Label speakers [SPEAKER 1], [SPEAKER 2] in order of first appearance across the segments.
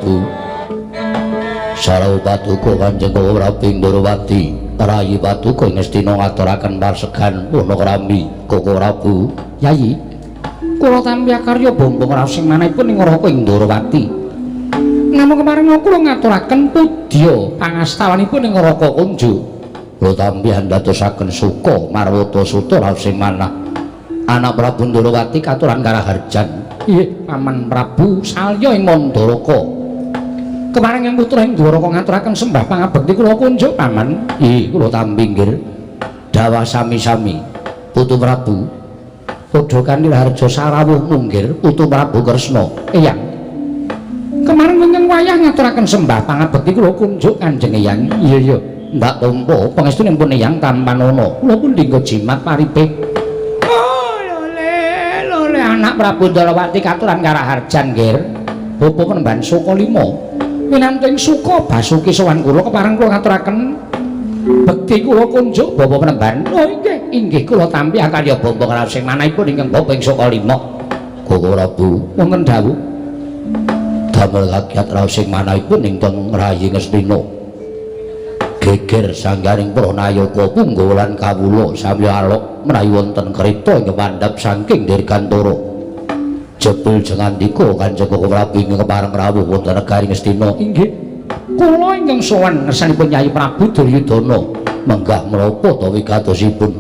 [SPEAKER 1] Prabu Sarau Patuko Kanjeng Prabu Ndorowati Rayi Patuko ngestina ngaturaken parsegan Wonokrami Koko Prabu Yayi kula tampi karya bombong rawuh sing manahipun ing Raka Ndorowati namung kemarin kula ngaturaken pudya pangastawanipun ing Raka Kunju kula tampi ndadosaken suka marwata suta rawuh sing manah anak Prabu Ndorowati katuran karaharjan nggih Paman Prabu salya ing Mandaraka kemarin yang putra ing Dwaraka ngaturaken sembah pangabekti kula kunjuk Paman nggih kula tampi nggih dawa sami-sami Putu Prabu padha kanthi harja sarawuh munggir Putu Prabu Kresna Eyang kemarin ingkang wayah ngaturaken sembah pangabekti kula kunjuk Kanjeng Eyang iya Mbak Tompo pangestunipun Eyang Tampanono kula pun dinggo jimat paribeh anak Prabu Ndorowati katuran karaharjan nggih bapa penemban Suka Lima winanting Suka Basuki sowan kula kepareng kula ngaturaken bekti kula kunjuk bapa penemban oh inggih kula tampi karya bombong rawuh sing manahipun ingkang bapa ing Suka Lima Koko Prabu wonten dawuh damel kagiat rawuh sing manahipun ingkang Rayi Ngastina geger sanggaring pranayaka punggawa lan kawula sami alok menawi wonten krita ing mandhap saking Dirgantara jebul jengandika Kanjeng Koko Prabu ing kepareng rawuh wonten negari Ngastina inggih kula ingkang sowan ngersanipun Nyai Prabu Duryudana menggah menapa ta wigatosipun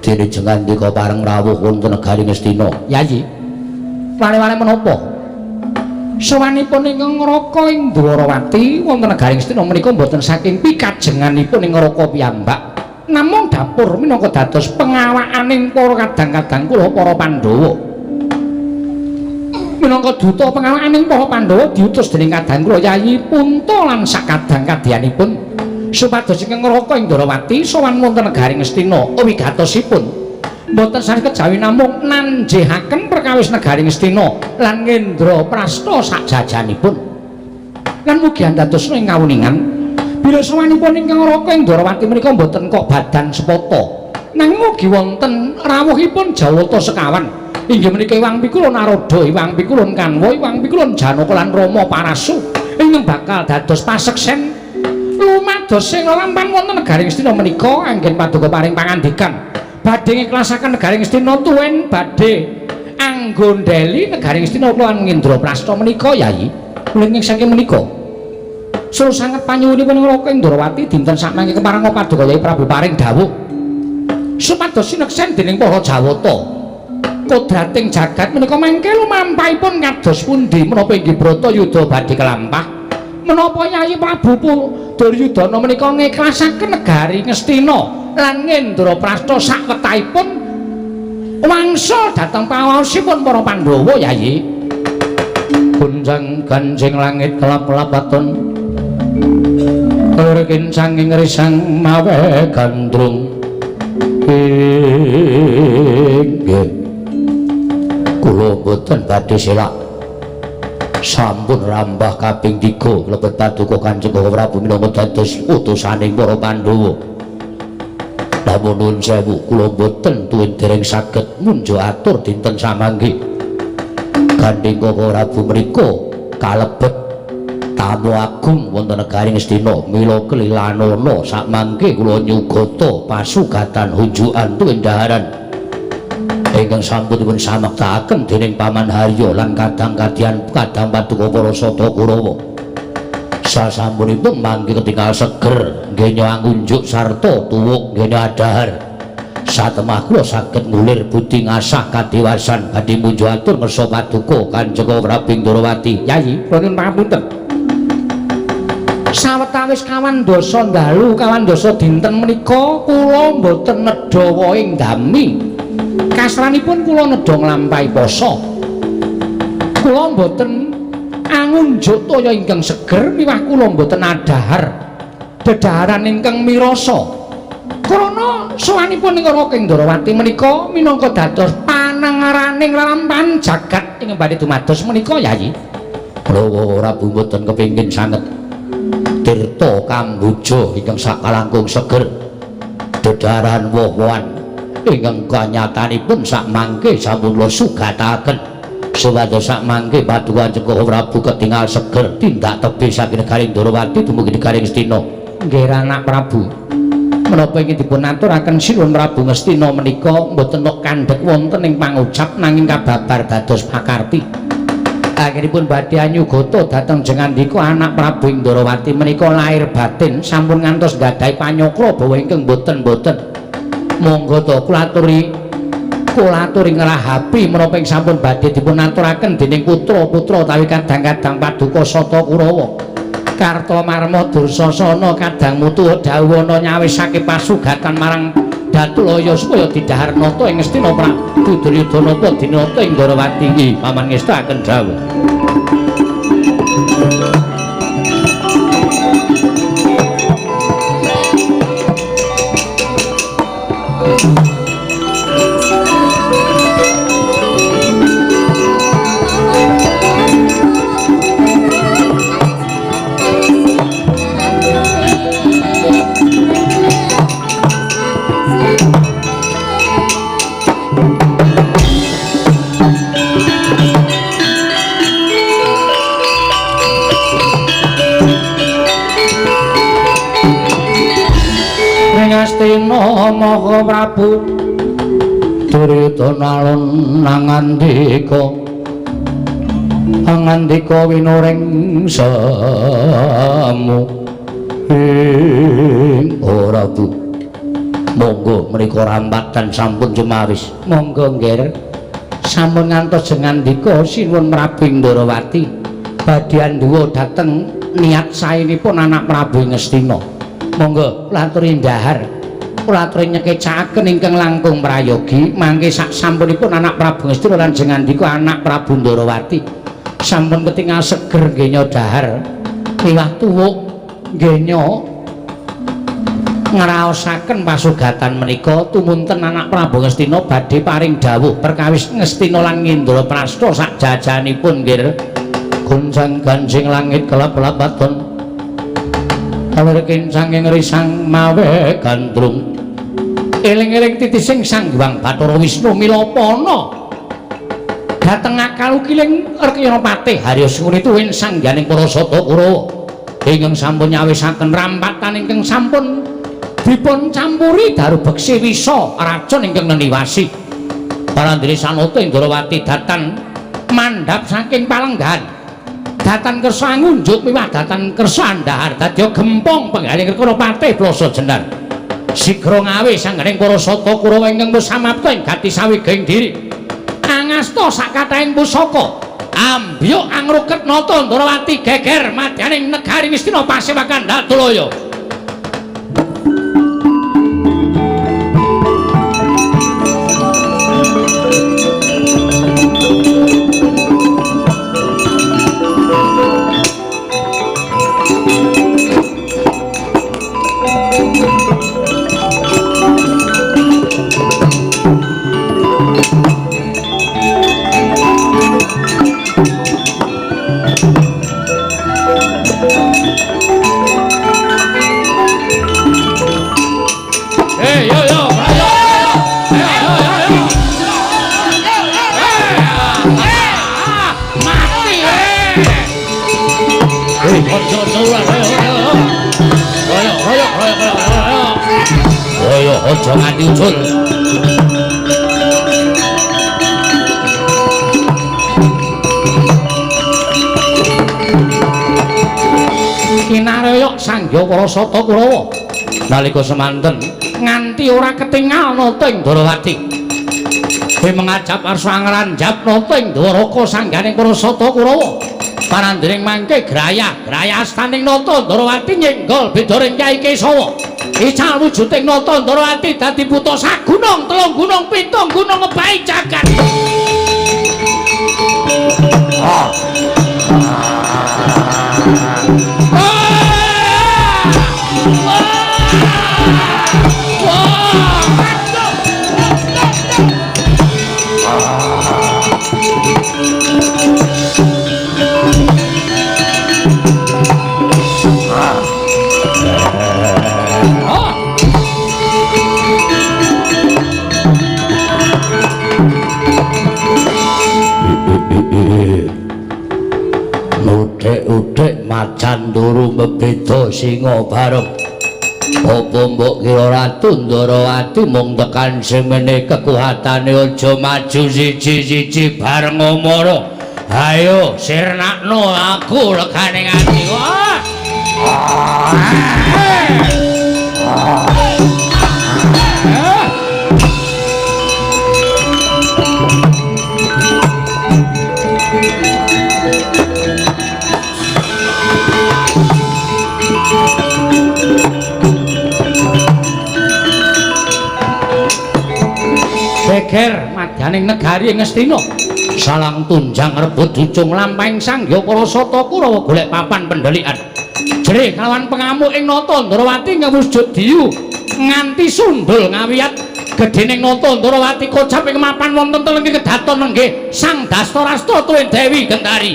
[SPEAKER 1] dene jengandika pareng rawuh wonten negari Ngastina Yayi wale-wale menapa sawanipun ingkang Raka ing Dwarawati wonten negari Ngastina menika boten saking pikajenganipun ing Raka piyambak namung dapur minangka dados pengawakaning para kadang-kadang kula para Pandhawa minangka duta pengawakaning para Pandhawa diutus dening kadang kula Yayi Punta lan sakadang-kadyanipun supados ingkang Raka ing Dwarawati sowan wonten negari Ngastina wigatosipun mboten saged kejawi namung nanjehaken perkawis negari Ngastina lan ngendra prasta sakjajanipun lan mugi andadosna ing kawuningan bila sawanipun ingkang Raka ing Dwarawati menika mboten kok badan sepata nanging mugi wonten rawuhipun Jawata sekawan inggih menika Iwang Pikulun Naroda Iwang Pikulun Kanwa Iwang Pikulun Janaka lan Rama Parasu ingkang bakal dados paseksen lumados sing lampahan wonten negari Ngastina menika anggen paduka paring pangandikan badhe ngiklasaken negari Ngastina tuwin badhe anggondeli negari Ngastina kula ngendra prasta menika Yayi kula ing saking menika sur sanget panyuwunipun Raka ing Dwarawati dinten sakmangke kepareng paduka Yai Prabu paring dawuh supados sineksen dening para Jawata kodrating jagat menika mangke lumampahipun kados pundi menapa inggih Bratayuda badhe kelampah menapa Yai Prabu Duryudana menika ngiklasaken negari Ngastina lan ngendra prasta sakwetahipun wangsul dhateng pawaosipun para Pandhawa Yayi kunjang ganjing langit kelap-kelap aton Lurikin sanging risang mawe gandrung inggih kula boten badhe selak sampun rambah kaping 3 lebet paduka Kanjeng Prabu minangka dados utusaning para Pandhawa namun nuwun sewu kula boten tuwin dereng saged munjo atur dinten samangke gandeng Koko Prabu menika kalebet tamu agung wonten negari Ngastina mila kelilanana sakmangke kula nyugata pasugatan hunjukan tuwin daharan ingkang sampun dipun samektakaken dening Paman Harya lan kadang-kadyan kadang paduka para Sata Kurawa sasampunipun mangke ketingal seger nggih ngunjuk sarta tuwuk nggih adhahar satemah kula saged ngulir budi ngasah kadewasan badhe munjo atur ngersa paduka Kanjeng Prabu Ndorowati Yayi kula nyuwun pangapunten sawetawis kawandasa dalu kawandasa dinten menika kula mboten nedha woing dami kasranipun kula nedha nglampahi poso kula mboten angunjuk toya ingkang seger miwah kula mboten adhahar dedaharan ingkang mirasa krana sawanipun ing Raka ing Ndorowati menika minangka dados panangaraning lelampahan jagat ing badhe dumados menika Yayi kula Prabu mboten kepengin sanget tirta kamboja ingkang sakalangkung seger dedaharan woh-wohan ingkang kanyatanipun sakmangke sampun kula sugataken Supados sak mangke paduka Joko Prabu ketingal seger tindak tebih saking negaring Ndorowati dumugi negaring Ngastina. Nggih anak Prabu. Menapa ingin dipun aturaken sinuwun Prabu Ngastina menika mboten nok kandhek wonten ing pangucap nanging kababar dados pakarti. Akhiripun badhe anyugata dhateng jengandika anak Prabu Ndorowati menika lahir batin sampun ngantos gadahi panyokra bawa ingkang boten-boten. Monggo to kula aturi nglahapi menapa ing sampun badhe dipun aturaken dening putra-putra utawi kadang-kadang Paduka Sata Kurawa. Kartamarma Dursasana kadang mutu dawuhana nyawisake pasugatan marang Datulaya supaya didhahar nata ing Ngastina Prabu Duryudana padinata ing Ndorowati nggih paman ngestaken dawuh. Ngastina Maha Prabu Duryudana ngandika winuring semu ing Prabu monggo mriku rampatan sampun jemawis monggo nggih sampun ngantos jengandika sinuwun Prabu Ndorowati badhe andhuwa dhateng niat saenipun anak Prabu Ngastina. Monggo kula aturi ndhahar kula aturi nyekecaken ingkang langkung prayogi mangke sak sampunipun anak Prabu Ngastina lan jengandika anak Prabu Ndorowati sampun ketingal seger nggenya dhahar miwah tuwuk nggenya ngraosaken pasugatan menika tumunten anak Prabu Ngastina badhe paring dawuh perkawis Ngastina lan Indraprastha sak jajanipun nggih gunjang ganjing langit kelap-kelap baton awirking sanging risang mawe gandrung eling-eling titising Sang Hyang Bathara Wisnu milapana dhateng akal ukiling Rekyanapati Harya Sengkuni tuwin sangganing para Sata Kurawa ingkang sampun nyawisaken rampatan ingkang sampun dipun campuri daru beksi wisa racun ingkang neniwasi Parandiri Sanata Indrawati datan mandhap saking palenggan datan kersa ngunjuk miwah datan kersa andhahar dadya gempong penggaling Rekyanapati Plasa Jendar sigra ngawe sangganing para Sata Kurawa ingkang wis samapta ing gati sawiging diri angasta sakatahing pusaka ambyuk angruket nata Ndrawati geger madyaning negari Ngastina Pasewakan Datulaya. Aja nganti ucul kinarya sangya para Sata Kurawa nalika semanten nganti ora ketingal nata ing Ndrawati mengajap arsa ngranjap nata ing Dwaraka sangganing para Sata Kurawa parandiring mangke graya astaning nata Ndrawati nyenggol bedoring Kyai Kesawa ical wujuding nata Ndrawati dadi putra sagunung telung gunung pitung gunung ngebahi jagat.
[SPEAKER 2] canduru bebeda singa bareng apa mbok kira Ratu Ndarawati mung tekan semene kekuatane aja maju siji-siji bareng ngomoro ayo sirnakno aku legane ati wah
[SPEAKER 1] Geger madyaning negari ing Ngastina salang tunjang rebut ducung lampahing sangya para sata Kurawa golek papan pendhelikan jerih kalawan pengamuk ing Nata Ndarawati ngewujud diyu nganti sundul ngawiyat gedhening Nata Ndarawati kocap ing mapan wonten telenging kedaton nenggih Sang Dastarasta tuwin Dewi Gendari.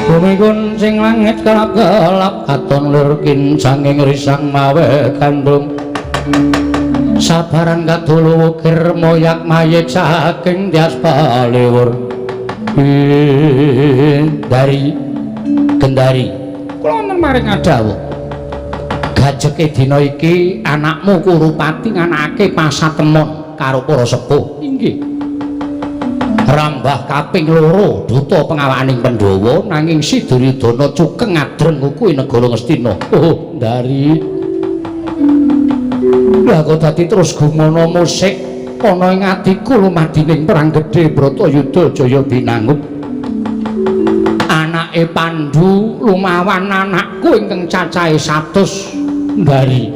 [SPEAKER 1] Bumikun sing langit kelap-kelap katon lir kincanging risang mawe kandung sabaran kadulu wukir moyak mayik saking tias paliwur Gendari kula wonten maring adawuh gajeke dina iki anakmu Kurupati nganakake pasatemon karo para sepuh inggih rambah kaping 2 duta pengawaning Pandhawa nanging si Duryudana cukeng adreng kuwi negara Ngastina. Oh, Ndari. Lah kok dadi terus gumono musik ana ing atiku lumadining perang gedhe Bratayuda Jaya binangun. Anake Pandhu lumawan anakku ingkang cacahe 100 Ndari.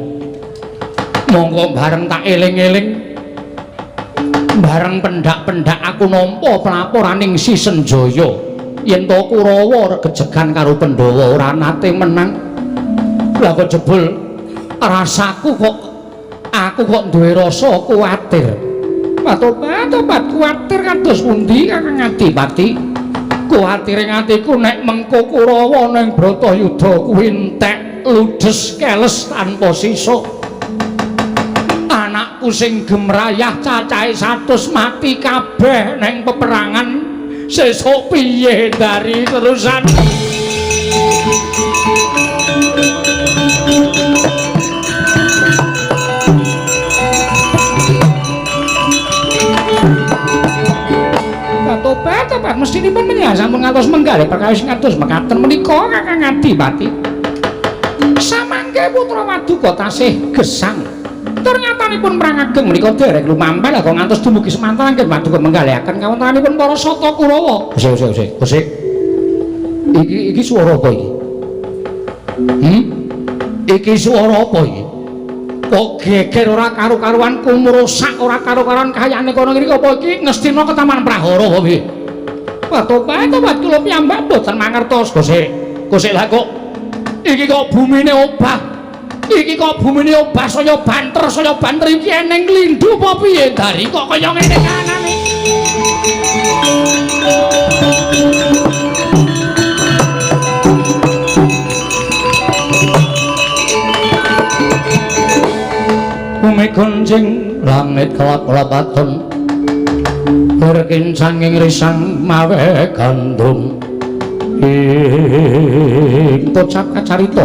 [SPEAKER 1] Monggo bareng tak eling-eling bareng pendak-pendak aku nampa pelaporaning Si Senjaya yen to Kurawa gejegan karo Pandhawa ora nate menang. Lah kok jebul rasaku kok aku kok duwe rasa kuwatir. Patobat kuwatir kados pundi Kakang Adipati? Kuwatir ing atiku nek mengko Kurawa ning Bratayuda kuwi entek ludes keles tanpa sisa. Anakku sing gemrayah cacahe 100 mati kabeh neng peperangan sesuk piye dari terusan Tobat mestinipun menyang sampun ngantos menggalih perkawis ngantos mekaten menika Kakang Adipati samangke putra Waduka tasih gesang ternyatanipun perang ageng menika derek lumampah kok ngantos dumugi semanten anggen Waduka menggalihaken kawontenanipun para sata Kurawa. Gusik. Iki swara apa iki? Iki swara apa iki? Kok geger ora karo-karuan kumrusak ora karo-karuan kayane kono iki apa iki Ngastina Ketaman Prahara apa piye? Tobat kula piyambak boten mangertos Gusik lah kok iki kok bumine obah. Iki kok bumine obah saya banter iki eneng lindhu apa piye Dari kok kaya ngene kanane. Bumi gunjing langit kelap-kelapaton berkin sanging risang mawe gandum kocap kacarita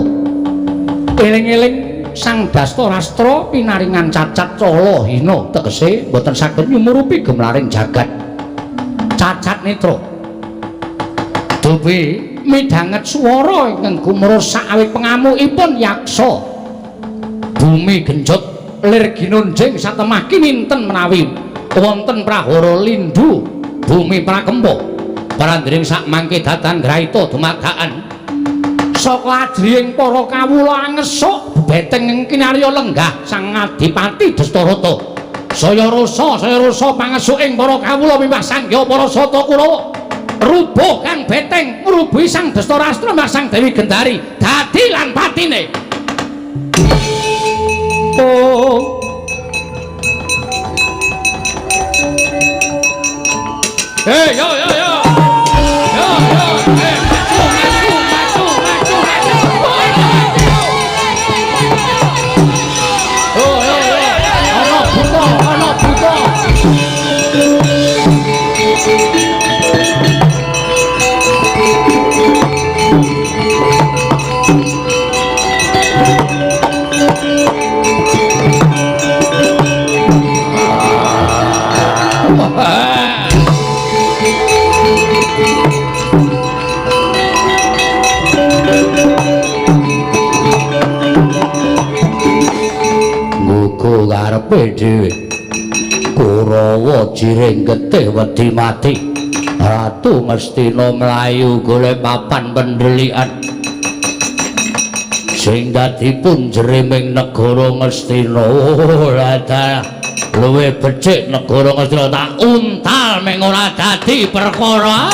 [SPEAKER 1] eling-eling Sang Dastarastra pinaringan cacat cala hina tegese boten saged nyumurupi gemlaring jagat cacat netra duwe midhanget swara ingkang gumrusak awit pengamukipun yaksa bumi genjot lir ginunjing satemah kininten menawi wonten prahara lindhu bumi prakempa parandring sak mangke datan graita dumadakan saka ajriing para kawula ngesuk beteng ing kinarya lenggah Sang Adipati Dastarata saya rasa pangesuking para kawula miwah sangya para sata Kurawa rubuh kang beteng ngrubuhi Sang Dastarastra marang Sang Dewi Gendari dadi lan patine rampung. Yo, maju, maju. Ana buta.
[SPEAKER 2] Ngugu karepe dhewe Kurawa jirenggete wedi mati Ratu Ngastina mlayu golek papan pendhelikan sing dadi punjeriming negara Ngastina ora luwih becik negara Ngastina tak untal meng ora dadi perkara.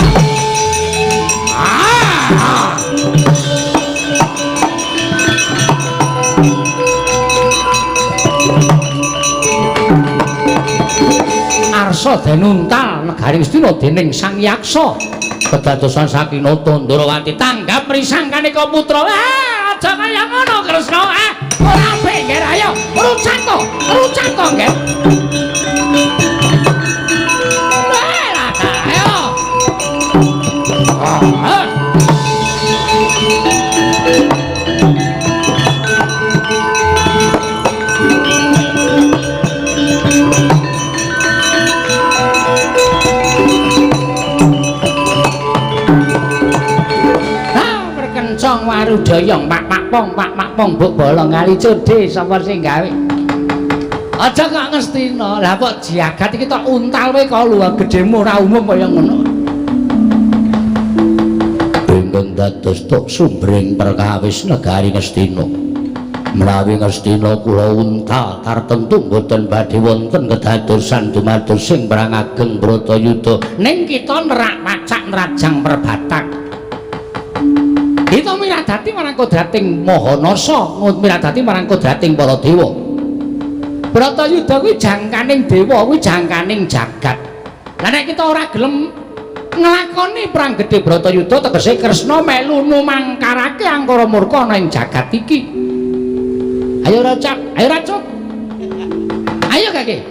[SPEAKER 1] Arsa den untal negari Ngastina dening Sang Yaksa kedadosan Sakinata Ndarawati tanggap prisangkanika putra. Aja kaya ngono Kresna. Ora bengger ayo rucak to nggih. Kencang warudoyong pak pong buk bolong ngali codhe sapa sing gawe. Aja kok Ngastina. Lah kok jagat iki tok untal wae kok lho gedhemu ora umum kaya ngono.
[SPEAKER 2] Ingkang dados tok sumbering perkawis negari Ngastina. Menawi Ngastina kula untal tartemtu boten badhe wonten kedadosan dumados sing perang ageng Bratayuda.
[SPEAKER 1] Ning kita nerak pacak nerajang perbatak. Kita miradati marang kodrating Mahanasa, miradati marang kodrating para dewa. Bratayuda kuwi jangkaning dewa, kuwi jangkaning jagat. Lah nek kita ora gelem nglakoni perang gedhe Bratayuda tegese Kresna melu numangkarake angkara murka ana ing jagat iki. Ayo Racat, ayo Racut. Ayo Kakek.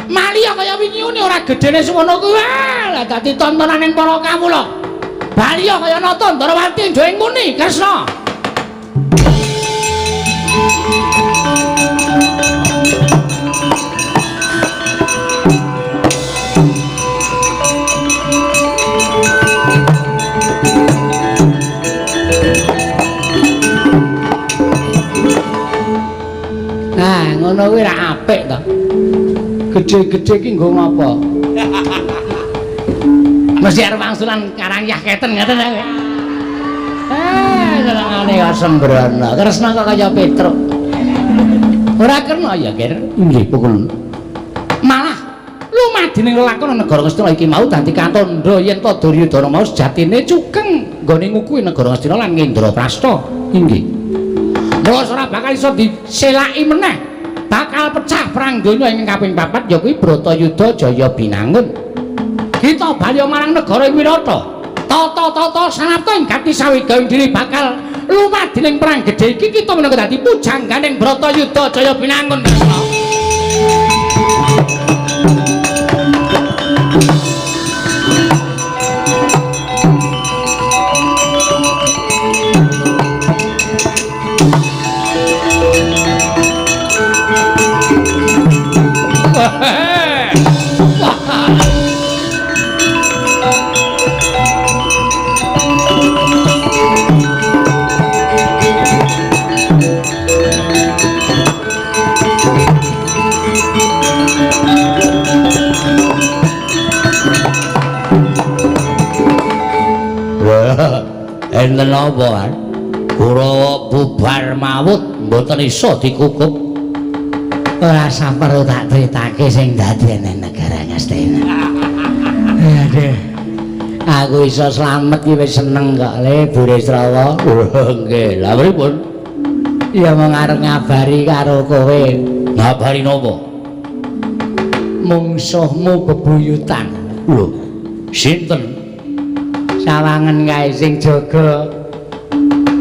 [SPEAKER 1] Maliya kaya wingi ora gedene semono kuwi. Lah dadi tontonaning para kawula. Baliya kaya nata Ndarawati njoing muni Kresna. Nah, ngono kuwi ra apik to. Gedhe-gedhe ki nggo ngopo? Mesti arep wangsulan karangyah keten ngoten ta kowe. Senengane kok sembrono. Kresna kok kaya Petruk. Ora kena ya, Ger. Nggih, pukul. Malah lumadine lelakon negara Ngastina iki mau dadi katondo yen to Duryudana mau sejatine cukeng nggone ngukuhi negara Ngastina lan Ngendraprasta. Inggih. Mula ora bakal iso diselaki meneh. Bakal pecah perang donya ing kaping 4 ya kuwi Bratayuda Jaya Binangun. Kita bali marang negara Wirata. Tata-tata sanapta ing gati sawiganing diri bakal lumadining perang gedhe iki kita menangga dadi pujangganing Bratayuda Jaya Binangun. Enten apa? Kurawa bubar mawut mboten iso dikukup. Ora saperlu tak critake sing dadene negara Ngastina. Aduh. Aku iso slamet iki wis seneng kok Le Burisrawa.
[SPEAKER 2] Nggih, lha pripun?
[SPEAKER 1] Ya mung arep ngabari karo kowe.
[SPEAKER 2] ngabari napa?
[SPEAKER 1] Mungsuhmu bebuyutan.
[SPEAKER 2] Lho, sinten?
[SPEAKER 1] Sawangen kae sing jaga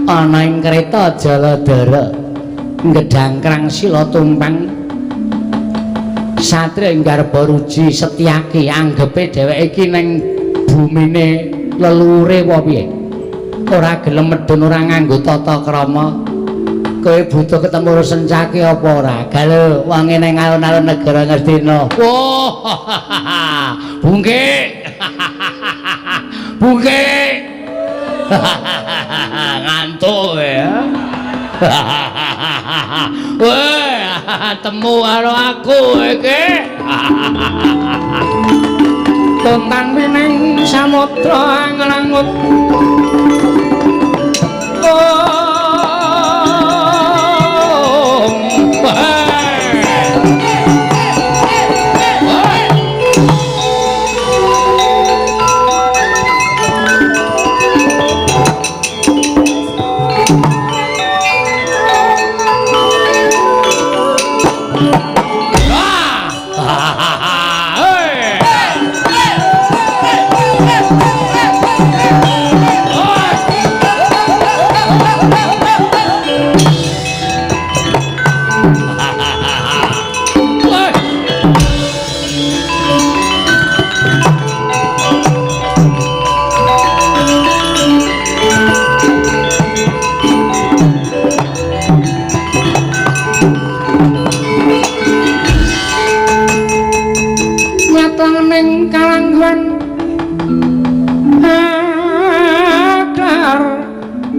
[SPEAKER 1] ana ing kereta Jaladara. Gedangkrang sila tumpang. Satria Garba Ruji Setyaki anggepe dheweke iki ning bumine leluhure apa piye? Ora gelem medun ora nganggo tata krama. Kowe butuh ketemu Sencaki apa ora? Galo wonge ning alun-alun negara Ngastina.
[SPEAKER 2] Wah, bungke. Bungke. Ngantuk ya. Wah, temu karo aku iki.
[SPEAKER 1] Tontan wining samudra nglangut.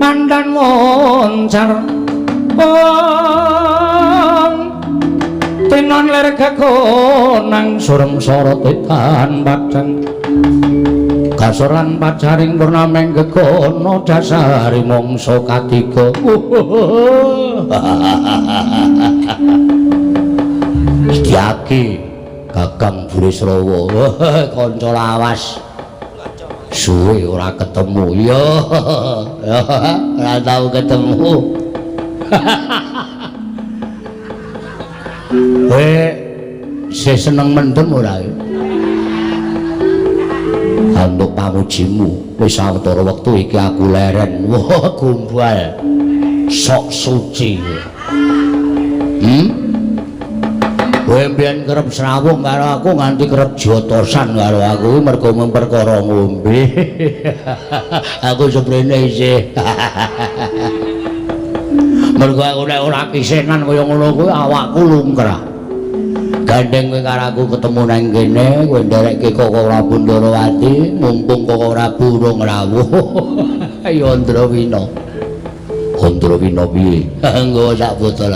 [SPEAKER 1] Pandan moncar tenon ler gagonang surem sorotetan padang gasoran pacaring purnameng gegono dasari mongso katiga Setyaki Gagang Burisrawa kanca lawas suwe ora ketemu ya ora tau ketemu kowe sih seneng mendem ora untuk pamujimu wis sawetara wektu iki aku leren wah gombal sok suci kowe mbiyen kerep srawung karo aku nganti kerep jotosan karo aku mergo memperkara ngombe aku seprene isih mergo aku nek ora kisenan kaya ngono kuwi awakku lungkrah gandeng kowe karo aku ketemu nang kene kowe nderekke Koko Prabu mumpung Koko Prabu urung rawuh ayo Andrawina piye nggo sak botol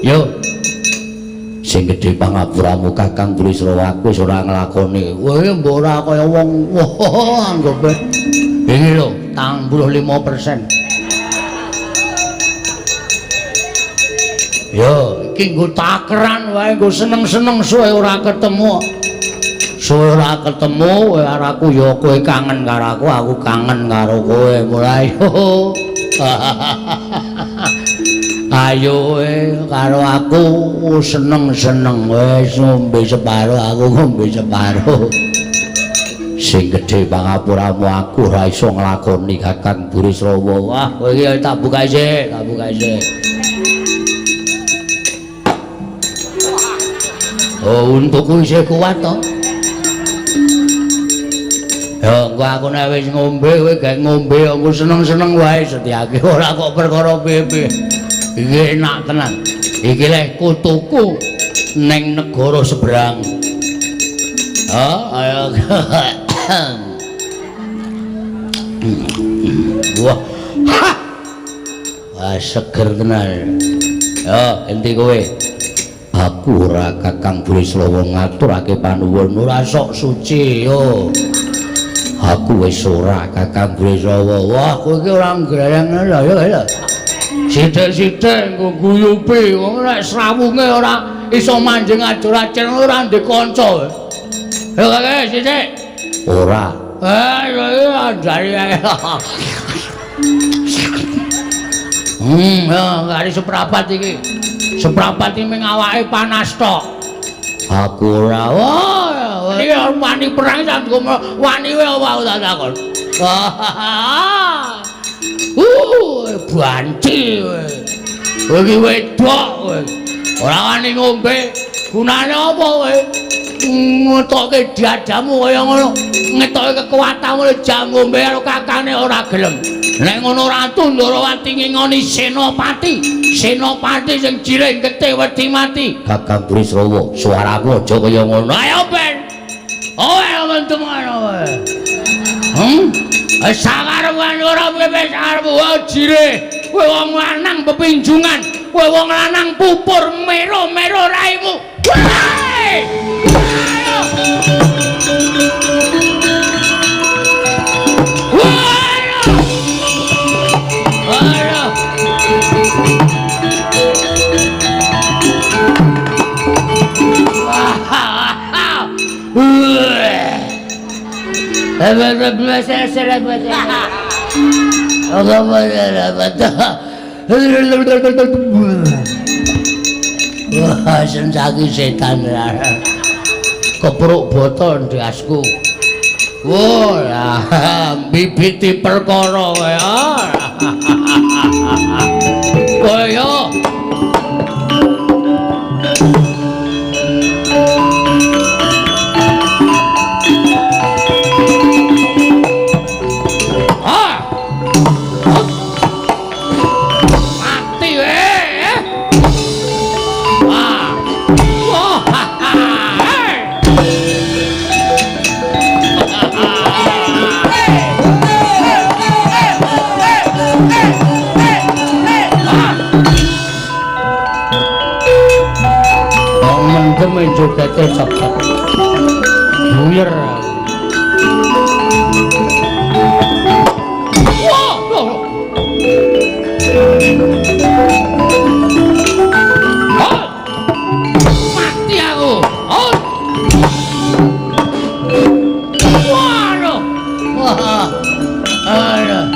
[SPEAKER 1] yo sing gedhe pangapuramu Kakang Burisrawa wis ora nglakoni kowe mbok ora kaya wong anggepe iki lho 85%. Yo iki nggo takeran wae nggo seneng-seneng suwe ora ketemu karo aku ya kowe kangen karo aku kangen karo kowe mulai ayo karo aku seneng-seneng wis ngombe separo aku ngombe separo sing gedhe pangapuramu aku ora iso nglakoni Kakang Burisrawa wah kowe iki tak buka isik oh untukku isih kuat to ya engko aku nek wis ngombe kowe gak ngombe aku seneng-seneng wae Setyaki ora kok perkara piye-piye iki enak tenan iki leh kutuku ning negara seberang ayo wah seger tenan ya endi kowe aku ora Kakang Burisrawa ngaturake panuwun ora sok suci yo aku wis ora Kakang Burisrawa wah kowe iki ora ngreng lho ya sithik-sithik nggo guyupi wong nek srawunge ora iso manjing ajur-ajur ora ndek kanca lho kakek sithik ora ya anjari
[SPEAKER 2] Ya, kari seprapat iki. Seprapat iki ming awake panas tok. Aku ora wae. Iki wani perang sanggo wani wae apa tak takon. Banci kowe. Kowe iki wedok kowe. Ora wani ngombe. Gunane apa kowe? Ngetokke diadamu kaya ngono. Ngetokke kekuatanmu jam ngombe karo kakane ora gelem. Nek ngono Ratu Ndarawati ngingoni Senopati. Senopati sing jiring getih wedi mati. Kakang Burisrawa, suaraku aja kaya ngono. Ayo ben. Owe temen kowe. Sakarepane ora wis arep jire. Kowe wong lanang pepinjungan, kowe wong lanang pupur mero-mero raimu. Wah, sensaki setan kepruk botol ndiasku. Wah, bibiti perkara kowe. Koyo joget cepet buyer mati aku waduh wah aduh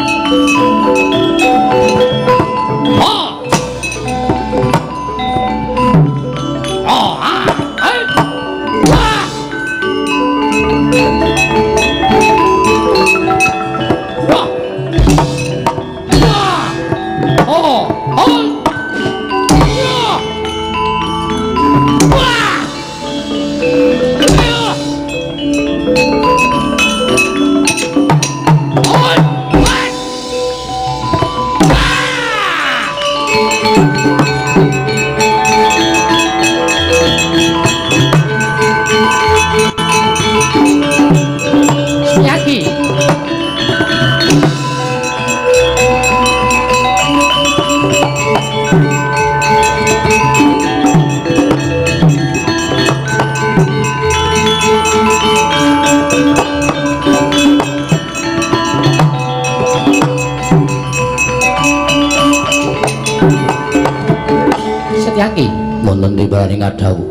[SPEAKER 2] ngadhawu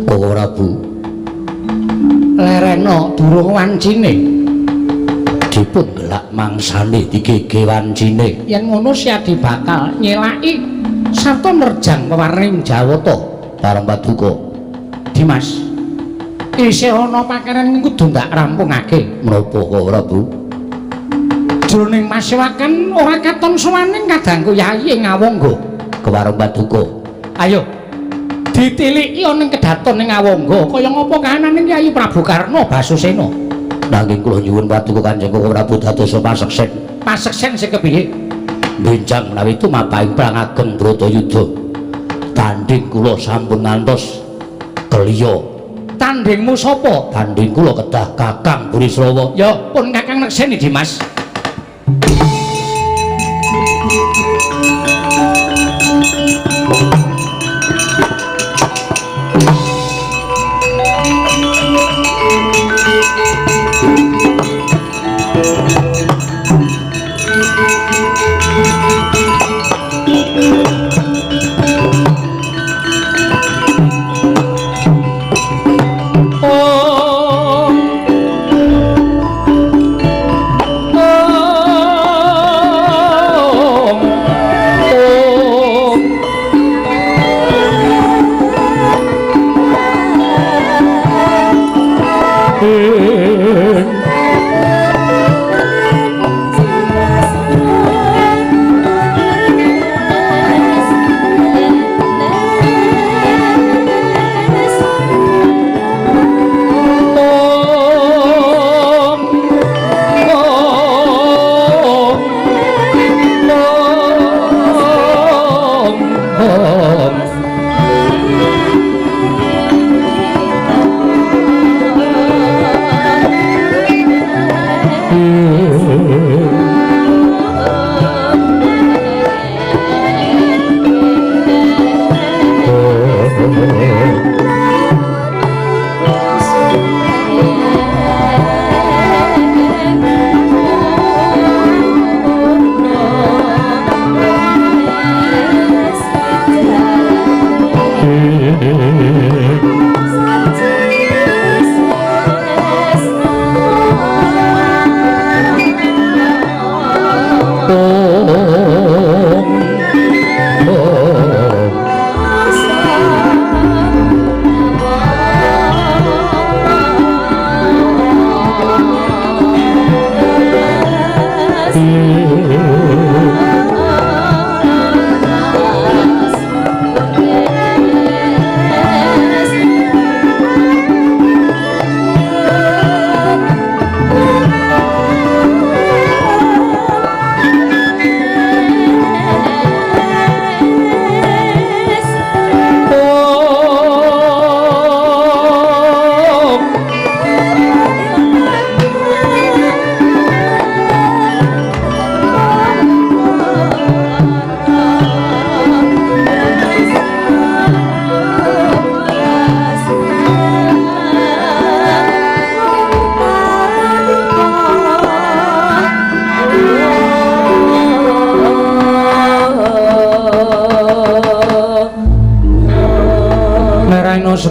[SPEAKER 2] Para Prabu lerena durung wancine dipun gelak mangsane digege wancine yen ngono Siadi bakal nyelaki sarta nerjang pewarning Jawata bareng Paduka Dimas isih ana pakeran kudu ndak rampungake menapa Para Prabu jroning masewaken ora katon sowaning kadangku Yayi Ngawangga kewarung Paduka ayo ditiliki ana ing kedaton ning Ngawangga kaya ngapa kahananing Yayi Prabu Karna Basusena nanging kula nyuwun Paduka Kanjeng Prabu dados paseksen paseksen sing kepiye benjang menawi tumapahing perang ageng Bratayuda tanding kula sampun ngantos kliya tandingmu sapa tanding kula kedah Kakang Burisrawa ya pun Kakang nekseni Dimas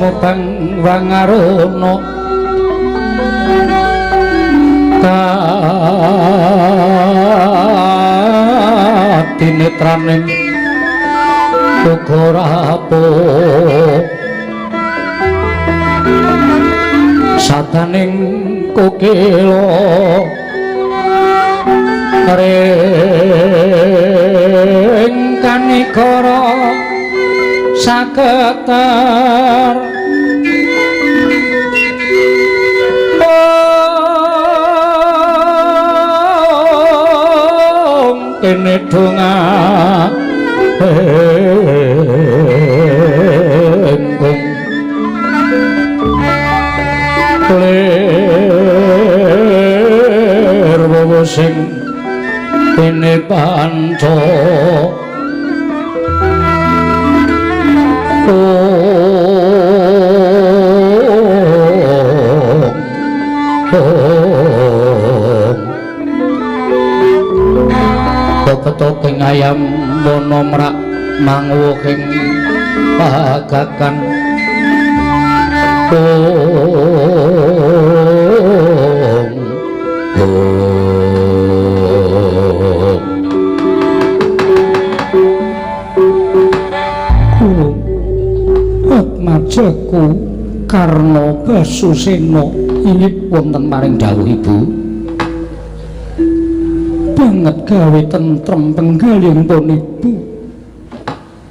[SPEAKER 1] sumobang wangarono katinetraning uga rapuh sataning kokelo ring kanikara saketar kene donga engkung ler wowo sing kene panca Ketopeng ayam mono merak manguwuking pagakan Atmajaku Karna Basusena inggih wonten maring dawuh Ibu banget gawe tentrem penggalihipun Ibu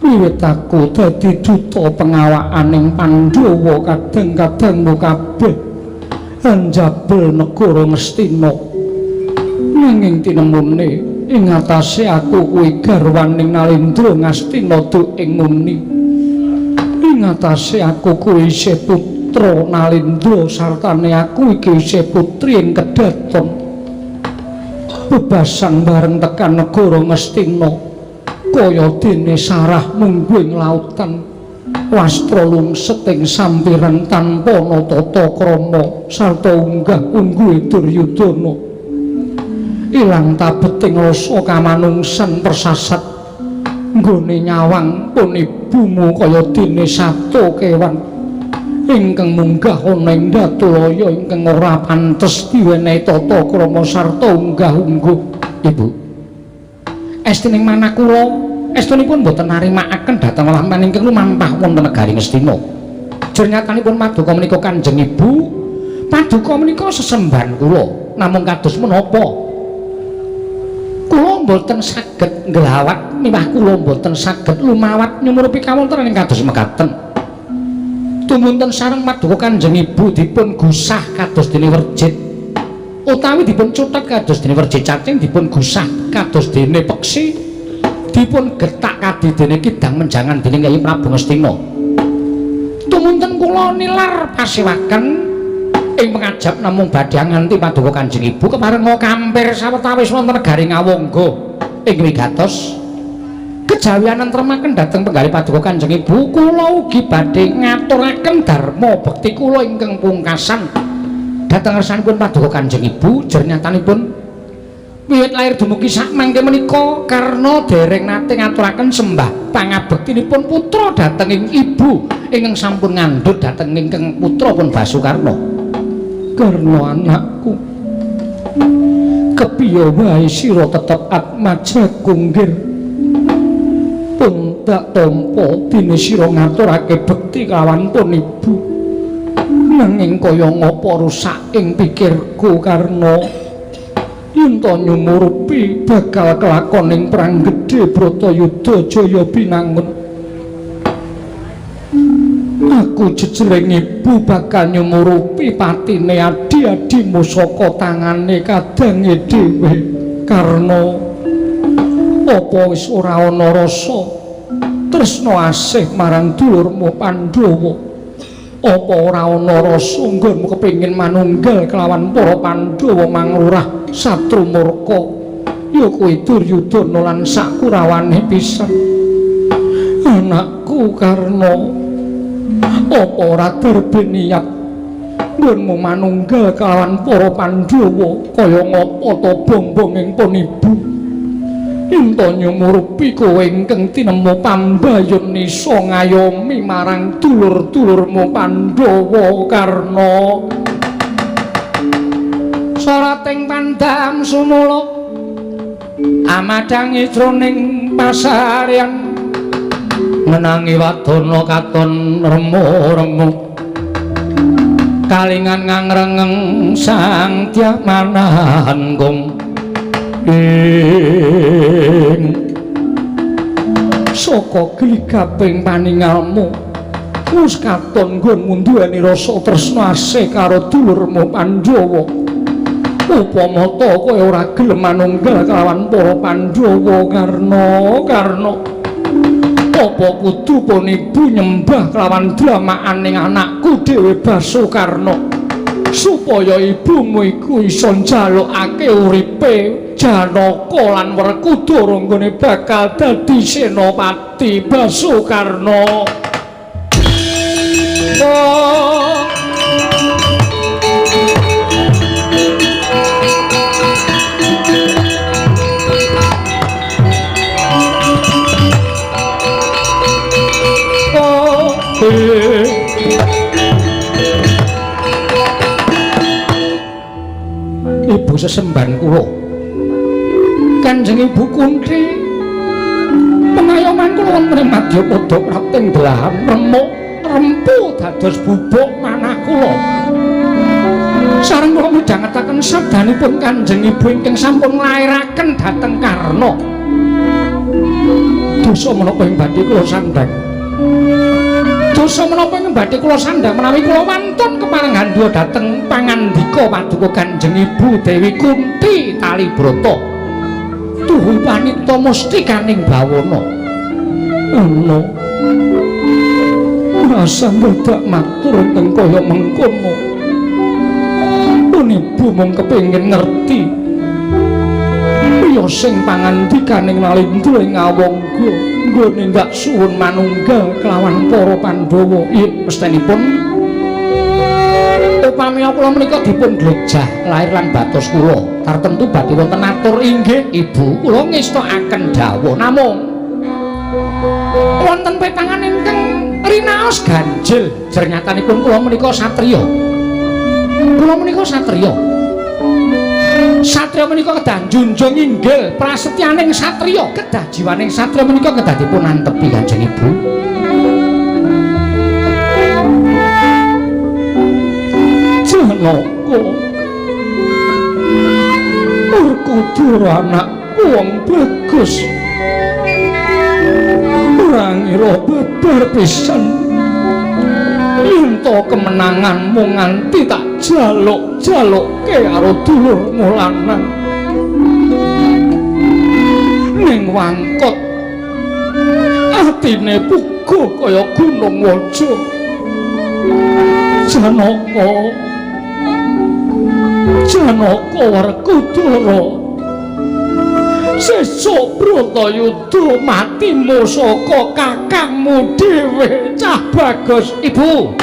[SPEAKER 1] wiwit aku dadi duta pengawakaning Pandhawa kadang-kadang kabeh njabel negara Ngastina nanging tinemune ing atase aku kuwi garwaning Nalendra Ngastina duking muni ing atase aku kuwi isih putra Nalendra sartane aku iki isih putri ing kedaton bebasan bareng tekan negara Ngastina kaya dene sarah mungguing lautan wastra lungset ing sampiran tanpa tata krama sarta unggah-ungguhe Duryudana ilang tabeting rasa kamanungsan persasat nggone nyawang pun ibumu kaya dene sato kewan ingkang munggah ana ing Datulaya ingkang ora pantes diwenehi tata krama sarta unggah-ungguh. Ibu estining manah kula estunipun boten narimakaken dhateng lampahan ingkang lumampah wonten negari Ngastina. Jernyatanipun paduka menika Kanjeng Ibu paduka menika sesembahan kula namung kados menapa kula boten saged nglawat miwah kula boten saged lumawat nyumurupi kawontenan ing kados mekaten. Tumunten sareng paduka Kanjeng Ibu dipun gusah kados dene werjit utawi dipun cuthet kados dene werjit cacing dipun gusah kados dene peksi dipun getak kadi dene kidang menjangan dening Kyai Prabu Ngastina. Tumunten kula nilar pasiwaken ing pengajap namung badhe nganti paduka Kanjeng Ibu keparenga kampir sawetawis wonten negari Ngawangga ing wigatos kejawianan tremaken dhateng penggalih paduka Kanjeng Ibu kula ugi badhe ngaturaken dharma bekti kula ingkang pungkasan dhateng ngarsanipun paduka Kanjeng Ibu. Jernyatanipun wiwit lair dumugi sak mangke menika karna dereng nate ngaturaken sembah pangabektinipun putra dhateng ing ibu ingkang sampun ngandhut dhateng ingkang putra pun Basukarna. Karna anakku kepiye wae sira tetep Atmajaku nggih pun tak tampa dene sira ngaturake bekti kalawan pun ibu nanging kaya ngapa rusak ing pikirku karena yen to nyumurupi bakal kelakon ing perang gedhe Bratayuda Jaya Binangun aku jejering ibu bakal nyumurupi patine adi-adimu saka tangane kadange dhewe karena apa wis ora ana rasa tresna asih marang dulurmu Pandhawa apa ora ana rasa nggonmu kepengin manunggal kelawan para Pandhawa manglurah satru murka ya kuwi Duryudana lan sakurawane pisan anakku karena apa ora derbe niat nggonmu manunggal kelawan para Pandhawa kaya ngapa to bombong ing pun ibu ento nyumurupi kowe ingkang tinemu pambayun nisa ngayomi marang dulur-dulurmu Pandhawa Karna. Sarating pandham sumula amadangi jroning pasaryan menangi wadana katon remo-remo kalingan ngangrengeng sang Dyah Manahanggung ing saka gligaping paningalmu wis katon nggonmu duweni rasa tresna asih karo dulurmu Pandhawa. Upama ta kowe ora gelem manunggal kelawan para Pandhawa Karna apa kudu pun ibu nyembah kelawan dlamaaning anakku dhewe Basukarna supaya ibumu iku iso njalukake uripe Janaka lan Werkudara nggone bakal dadi senopati Basukarna. Ibu sesemban kula Kanjeng Ibu Kunthi pengayoman kula wonten Madyapada Prapting Delahan remuk rempu dados bubuk manah kula sareng kula midhangetaken sabdanipun Kanjeng Ibu ingkang sampun nglairaken dhateng Karna. Dosa menapa ing badhe kula sandhang dosa menapa ing badhe kula sandhang menawi kula wantun keparengandha dhateng pangandika paduka Kanjeng Ibu Dewi Kunthi Talibrata tuhu wanita mustikaning bawana ana rasa dadak matur teng kaya mengkono pun ibu mung kepengin ngerti ya sing pangandikaning Nalindra ing Awangga nggone ndak suwun manunggal kelawan para Pandhawa. Mestenipun upami kula menika dipun glejah lair lan batos kula tartemtu badhe wonten atur inggih Ibu kula ngestakaken dawuh namung wonten petangan ingkang rinaos ganjil jernyatanipun kula menika satriya. Kula menika satriya. Satriya menika kedah njunjung inggil prasetyaning satriya, kedah jiwaning satriya menika kedah dipun antepi Kanjeng Ibu. Janaka Werkudara anakku wong bagus ora ngira babar pisan ento kemenanganmu nganti tak jaluk-jalukke karo dulurmu lanang ning wangkot atine puguh kaya gunung waja. Janaka Werkudara sesuk Bratayuda matimu saka kakangmu dhewe cah bagus. Ibu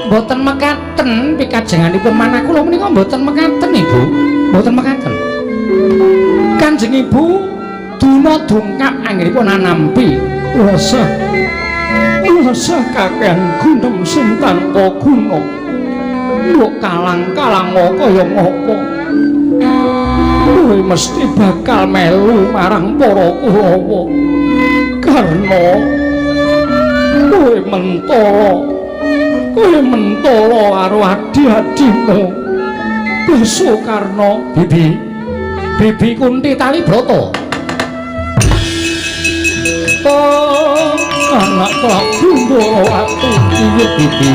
[SPEAKER 1] mboten mekaten pikajenganipun manah kula menika mboten mekaten Ibu, mboten mekaten. Kanjeng Ibu duna dungkap anggenipun anampi rasa kakehan gunem sing tanpa guna mbok kalang-kalang kaya ngapa kowe mesti bakal melu marang para Kurawa karena kowe mentala karo adi-adimu Basukarna. Bibi Kunthi Talibrata anak Prabu Ndrawati iya Bibi.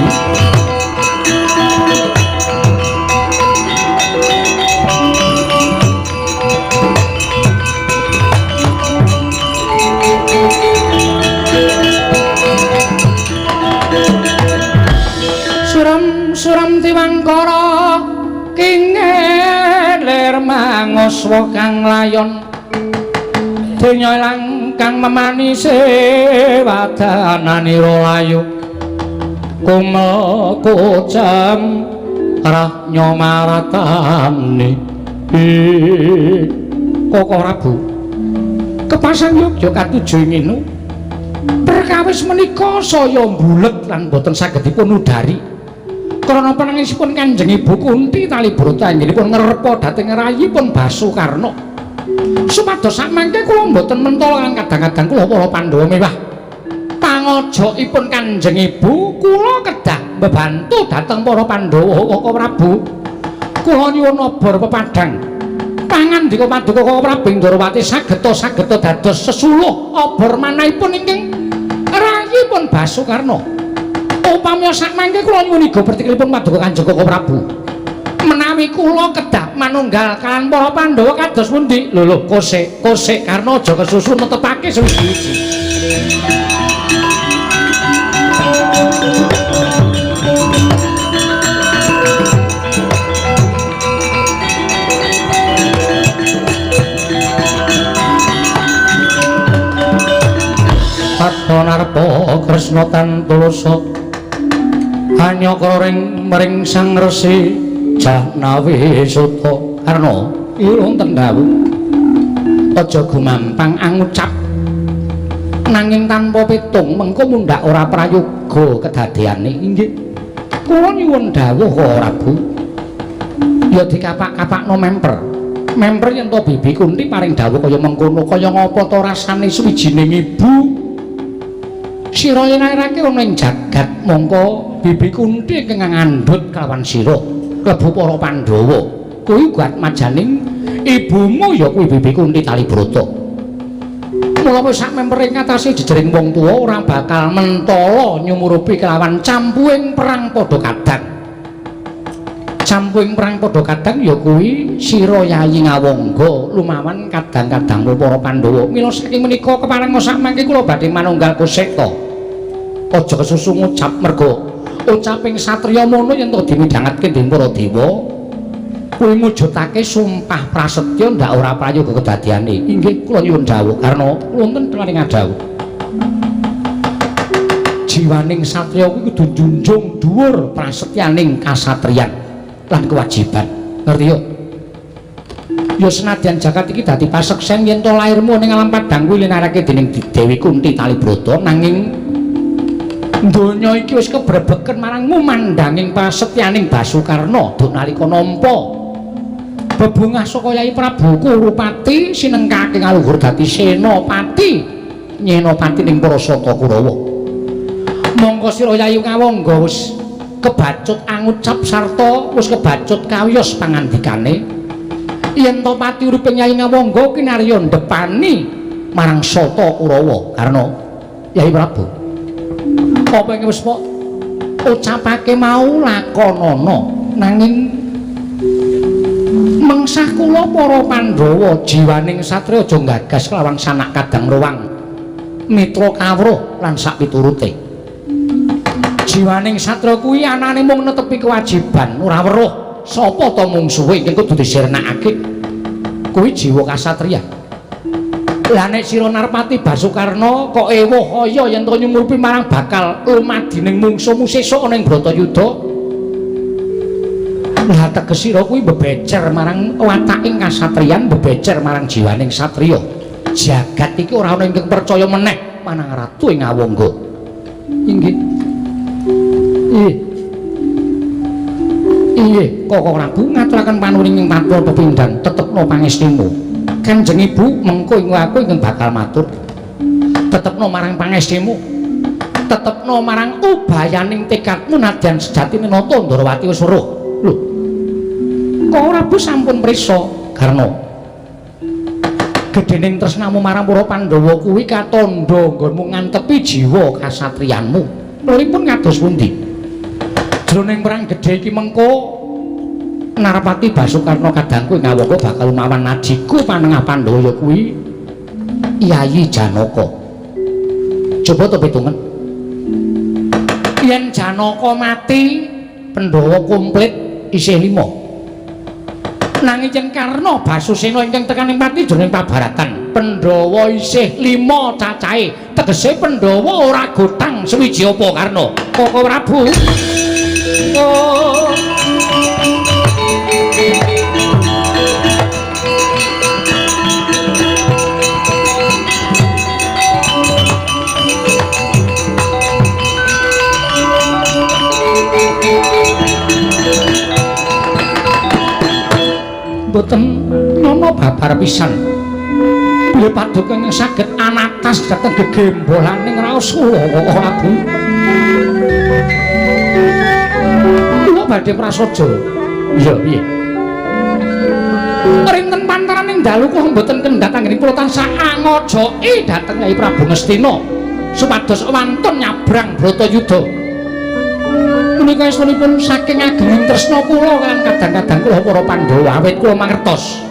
[SPEAKER 1] Suram Tiwangkara kingelir manguswa kang layon denya ilang kang memanise wadananira layu kumel kocam rahnya maratani Koko Prabu kepasang Yogya katuju inginu perkawis menika saya mbulet lan boten saged dipun udari krana panangisipun Kanjeng Ibu Kunti Talibrata anggenipun ngrepa dhateng rayipun Basukarna supados samangke kula mboten mentol lan kadang-kadang kula para Pandhawa mewah pangajaipun Kanjeng Ibu kula kedah mbebantu dhateng para Pandhawa Koko Prabu kula nyuwun obor pepadang pangandika Paduka Koko Prabu Ndrawati sageta dados sesuluh obor manahipun ingkang rayipun Basukarna upami sakmangke kula nyuwun iga pertikelipun Paduka Kanjeng Koko Prabu menawi kula kedah manunggal kaliyan para Pandhawa kados pundi lho kosek karena aja kesusu netepake sewiji-wiji Narpa Kresna Tantulasa Hanyakara ring mring Sang Resi Jahnawi Suta Karna irung dawuh aja gumampang angucap nanging tanpa pitung mengko mundhak ora prayoga kedadeane inggih kula nyuwun dawuh kok Prabu ya dikapak-kapakno memper yen to Bibi Kunti paring dawuh kaya mengkono kaya ngapa to rasane suwijining ibu sira yen airake ana ing jagat mongko Bibi Kunti ingkang ngandhut kelawan sira klebu para Pandhawa kuwi guat majaning ibumu ya kuwi Bibi Kunti Talibrata mula wis sak mempere ngatasi jejering wong tuwa ora bakal mentala nyumurupi kelawan campuing perang padha kadang campuing perang padha kadang ya kuwi sira Yayi Ngawangga lumawan kadang-kadang para Pandhawa mila saking menika keparenga sakmangke kula badhe manunggal kuseta aja kesusu ngucap mergo ucaping satriya mono yen to dimidhangatke dening para dewa kuwi mujudake sumpah prasetya ndak ora prayoga kedadeane inggih kula nyuwun dawuh karena wonten paring dawuh jiwaning satriya kuwi kudu njunjung dhuwur prasetyaning kasatriyan lan kewajiban ngerti yo ya senadyan jagat iki dadi paseksen yen to lairmu ning alam padang kuwi linarake dening Dewi Kunti Talibrata nanging donya iki wis kebrebeken marangmu mandanging pasetyaning Basukarna duk nalika nampa bebungah saka Yai Prabu Kurupati sinengkake ngaluhur dadi senopati nyenopati ning Prasata Kurawa monggo sira Yayi Ngawangga wis kebacut angucap sarta wis kebacut kawiyos pangandikane yen to pati uriping Yai Ngawangga kinarya ndepani marang Sata Kurawa karena Yai Prabu apa yang wis ucapake mau lakonana nanging mengsah kula para Pandhawa jiwaning satriya aja gagas kelawan sanak kadang ruwang mitra kawruh lan sak piturute jiwaning satriya kuwi anane mung netepi kewajiban ora weruh sapa to mungsuhe ing kudu disirnakake kuwi jiwa kasatriya lah nek sira Narpati Basukarna kok ewuh kaya yen to nyumurupi marang bakal lumadining mungsumu sesuk ana ing Bratayuda lah teges sira kuwi bebecer marang wataking kasatriyan bebecer marang jiwaning satriya jagat iki ora ana ingkang percaya meneh manang Ratu ing Ngawangga inggih Koko Prabu ngaturaken panuwun ing patul pepindhan tetepno pangestimu Kanjeng Ibu mengko ing aku ingkang bakal matur tetepno marang pangestimu tetepno marang ubayaning tekadmu nadyan sejatine nata Ndrawati wis weruh lho Koko Prabu sampun prisa karena gedening tresnamu marang para Pandhawa kuwi katandha nggonmu ngantepi jiwa kasatriyanmu luripun kados pundi jroning perang gedhe iki mengko Narpati Basukarna kadangku Ngawangga bakal mawan ajiku panengah Pandhawa kuwi Yayi Janaka coba to pitungan yen Janaka mati Pandhawa komplit isih 5 Nanging yen Karna Basusena ingkang tekaning pati jroning pabaratan, Pandhawa isih 5 cacahe, tegese Pandhawa ora gotang suwiji apa Karna. Koko Prabu. Oh. Boten nono babar pisan. Bilih paduka ingkang saged anatas dhateng gegembolaning raos kula Prabu. Kula badhe prasaja. Iya, piye? Rinten pantaraning dalu kula mboten kendhat anggenipun kula tansah angojoki dhateng Kyai Prabu Ngastina supados wantun nyabrang Bratayuda. Punika estunipun saking agenging tresna kula kan kadang-kadang kula para Pandhawa awit kula mangertos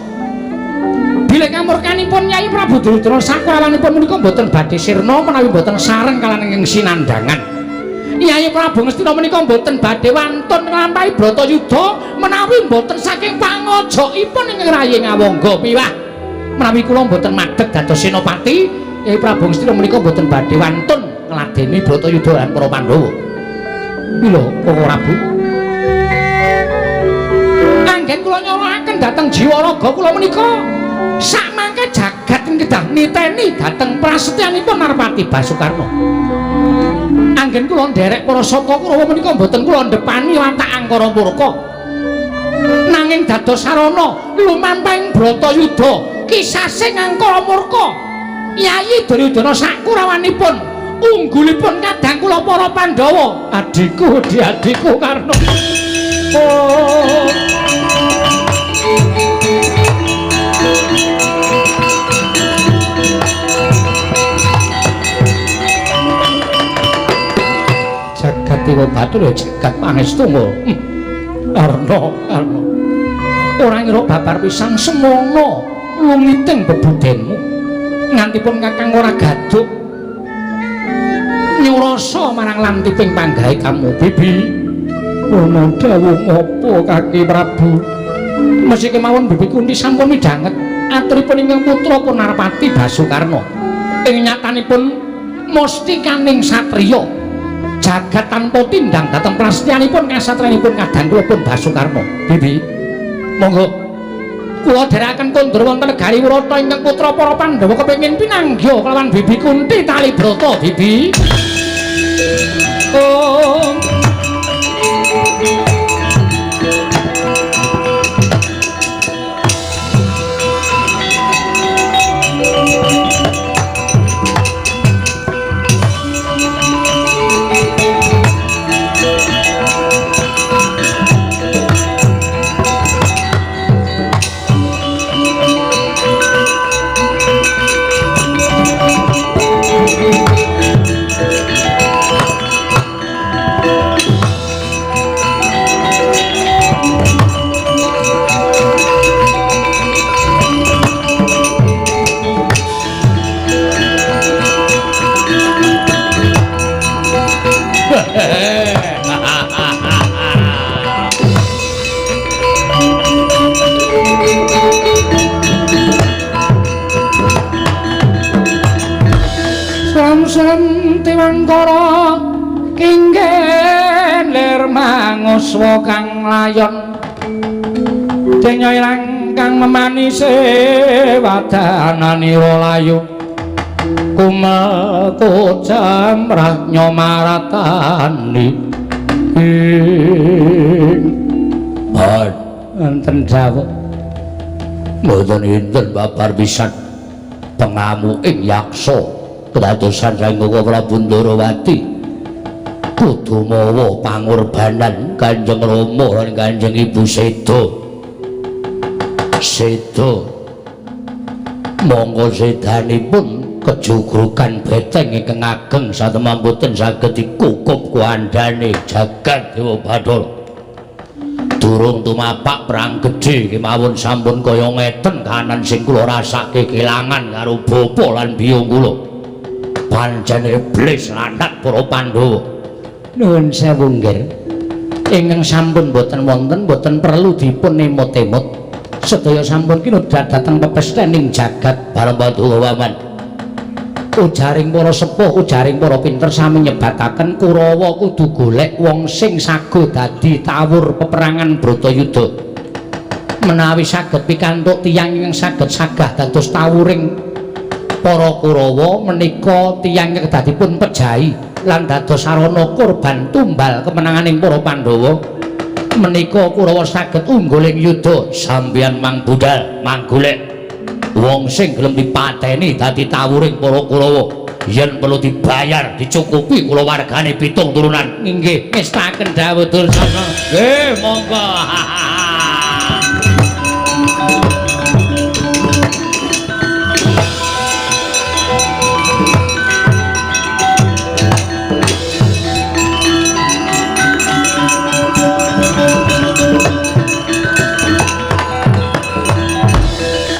[SPEAKER 1] bilih kamurkanipun Nyai Prabu Duryudana sakrawanipun menika boten badhe sirna menawi boten sareng kalaning ing sinandhangan. Nyai Prabu Ngastina menika boten badhe wantun nglampahi Bratayuda menawi boten saking pangojokipun ing rayi Ngawangga piwah. Menawi kula boten madheg dados senopati, Nyai Prabu Ngastina menika boten badhe wantun ngladeni Bratayuda lan para Pandhawa. Lho, Koko Prabu. Anggen kula nyorokaken dhateng jiwa raga kula menika sakmangke jagat kedah niteni dhateng prasetyanipun Narpati Basukarna. Anggen kula nderek para saka Kurawa menika mboten kula ndepani watak angkara murka. Nanging dados sarana lumampahing Bratayuda kisah sing angkara murka. Yayi Duryudana sakurawanipun unggulipun kadang kula para Pandhawa, adikku adikku Karna. Oh. Jagat Dewa Bathara jagat pangestu. Karna. Ora ngira babar pisan semono lumiting bebudenmu. Ngantipun Kakang ora gaduk nyurasa marang lantiping panggahe kamu Bibi. Ana dawuh apa Kaki Prabu? Mesih kemawon Bibi Kunti sampun midhanget aturipun ingkang putra Narpati Basukarna. Ing nyatanipun mustikaning satriya jagat tanpa tindang dhateng prasetyanipun kasatriyanipun kadang kula pun Basukarna. Bibi, monggo kula dherekaken kondur wonten negari Wirata ingkang putra para Pandhawa kepengin pinanggya kelawan Bibi Kunti Talibrata. Bibi. Oh. Tiwangkara kinggen lir manguswa kang layon denya ilang kang memanise wadananira layu kumelku jamrah nyomaratani enten dawuh mboten enten babar pisan pengamu ing yaksa kedadosan Sang Prabu Ndarawati kudu mawa pangorbanan Kanjeng Rama lan Kanjeng Ibu Seda. Monggo sedanipun kejugrukan beteng ingkang ageng satemah boten saged dikukup kuandhane jagat Dewa Bathara. Durung tumapak perang gedhe kemawon sampun kaya ngeten kahanan sing kula rasake kelangan karo bapa lan biyung kula. Pancen iblis landak para Pandhawa. Nuwun sewu nggih. Ingkang sampun boten wonten boten perlu dipun emot-emot. sedaya sampun kinudrat dhateng pepestèning jagat
[SPEAKER 2] Bareng Paduka Paman.
[SPEAKER 1] ujaring para sepuh ujaring para pinter sami nyebataken Kurawa kudu golek wong sing sago dadi tawur peperangan Bratayuda menawi saged pikantuk tiyang ingkang saged sagah dados tawuring para Kurawa menika tiyang kedadipun pejahi lan dados sarana kurban tumbal kemenanganing para Pandhawa menika Kurawa saged unggul ing yuda
[SPEAKER 2] Sampeyan mang budal mang golek wong sing gelem dipateni dadi tawuring para Kurawa yen perlu dibayar dicukupi kulawargane 7 turunan.
[SPEAKER 1] inggih ngestaken dawuh Dursana
[SPEAKER 2] Nggih monggo